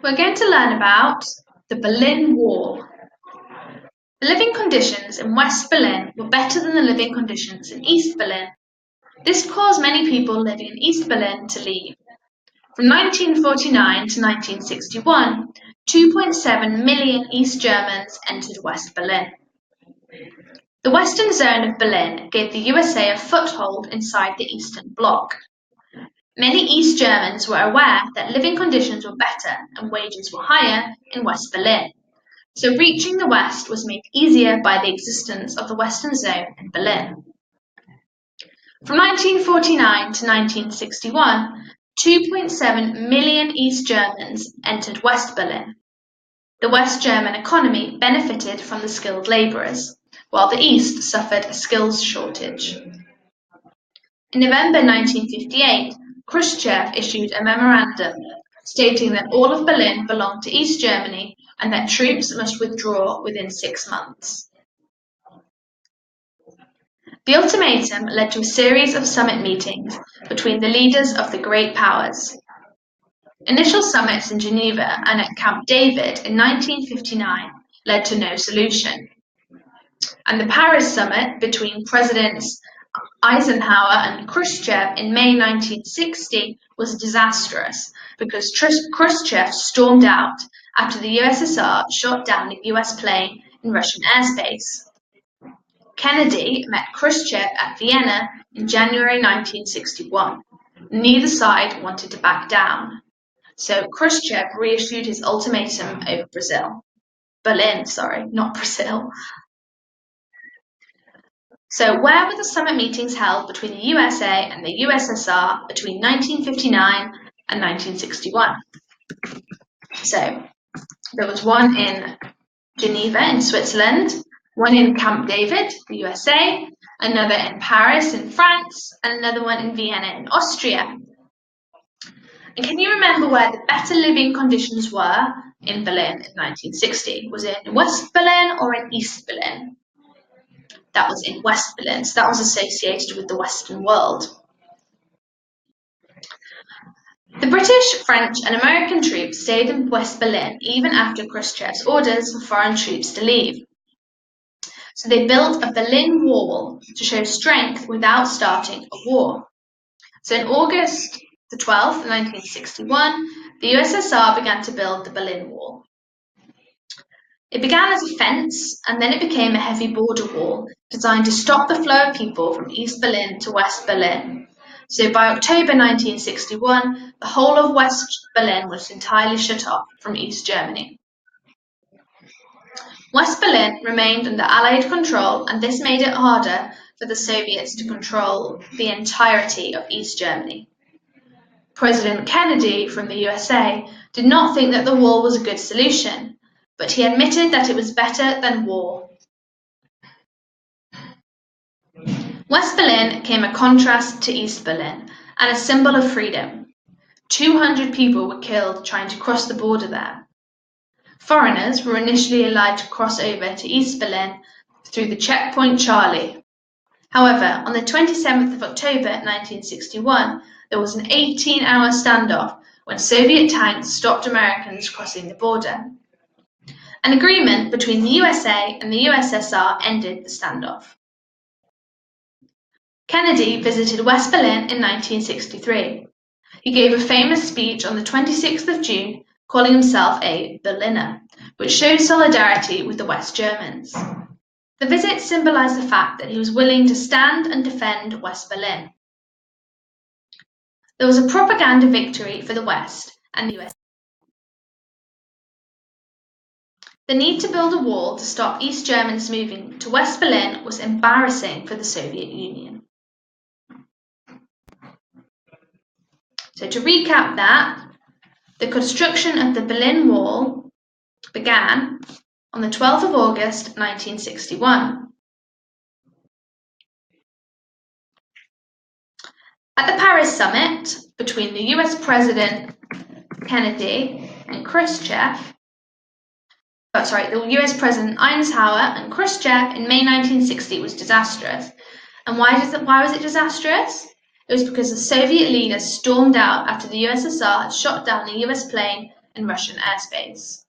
We're going to learn about the Berlin Wall. The living conditions in West Berlin were better than the living conditions in East Berlin. This caused many people living in East Berlin to leave. From 1949 to 1961, 2.7 million East Germans entered West Berlin. The western zone of Berlin gave the USA a foothold inside the Eastern Bloc. Many East Germans were aware that living conditions were better and wages were higher in West Berlin, so reaching the West was made easier by the existence of the Western Zone in Berlin. From 1949 to 1961, 2.7 million East Germans entered West Berlin. The West German economy benefited from the skilled labourers, while the East suffered a skills shortage. In November 1958, Khrushchev issued a memorandum stating that all of Berlin belonged to East Germany and that troops must withdraw within 6 months. The ultimatum led to a series of summit meetings between the leaders of the great powers. Initial summits in Geneva and at Camp David in 1959 led to no solution. And the Paris summit between Presidents Eisenhower and Khrushchev in May 1960 was disastrous because Khrushchev stormed out after the USSR shot down a US plane in Russian airspace. Kennedy met Khrushchev at Vienna in January 1961. Neither side wanted to back down, so Khrushchev reissued his ultimatum over Berlin, not Brazil. So where were the summit meetings held between the USA and the USSR between 1959 and 1961? So there was one in Geneva in Switzerland, one in Camp David, the USA, another in Paris in France, and another one in Vienna in Austria. And can you remember where the better living conditions were in Berlin in 1960? Was it in West Berlin or in East Berlin? That was in West Berlin, so that was associated with the Western world. The British, French and American troops stayed in West Berlin even after Khrushchev's orders for foreign troops to leave. So they built a Berlin Wall to show strength without starting a war. So in August the 12th, 1961, the USSR began to build the Berlin Wall. It began as a fence, and then it became a heavy border wall designed to stop the flow of people from East Berlin to West Berlin. So by October 1961, the whole of West Berlin was entirely shut off from East Germany. West Berlin remained under Allied control, and this made it harder for the Soviets to control the entirety of East Germany. President Kennedy from the USA did not think that the wall was a good solution, but he admitted that it was better than war. West Berlin became a contrast to East Berlin and a symbol of freedom. 200 people were killed trying to cross the border there. Foreigners were initially allowed to cross over to East Berlin through the checkpoint Charlie. However, on the 27th of October 1961, there was an 18-hour standoff when Soviet tanks stopped Americans crossing the border. An agreement between the USA and the USSR ended the standoff. Kennedy visited West Berlin in 1963. He gave a famous speech on the 26th of June, calling himself a Berliner, which showed solidarity with the West Germans. The visit symbolized the fact that he was willing to stand and defend West Berlin. There was a propaganda victory for the West and the US. The need to build a wall to stop East Germans moving to West Berlin was embarrassing for the Soviet Union. So to recap that, the construction of the Berlin Wall began on the 12th of August 1961. At the Paris summit between the US President Kennedy and the US President Eisenhower and Khrushchev in May 1960 was disastrous. And why was it disastrous? It was because the Soviet leaders stormed out after the USSR had shot down a US plane in Russian airspace.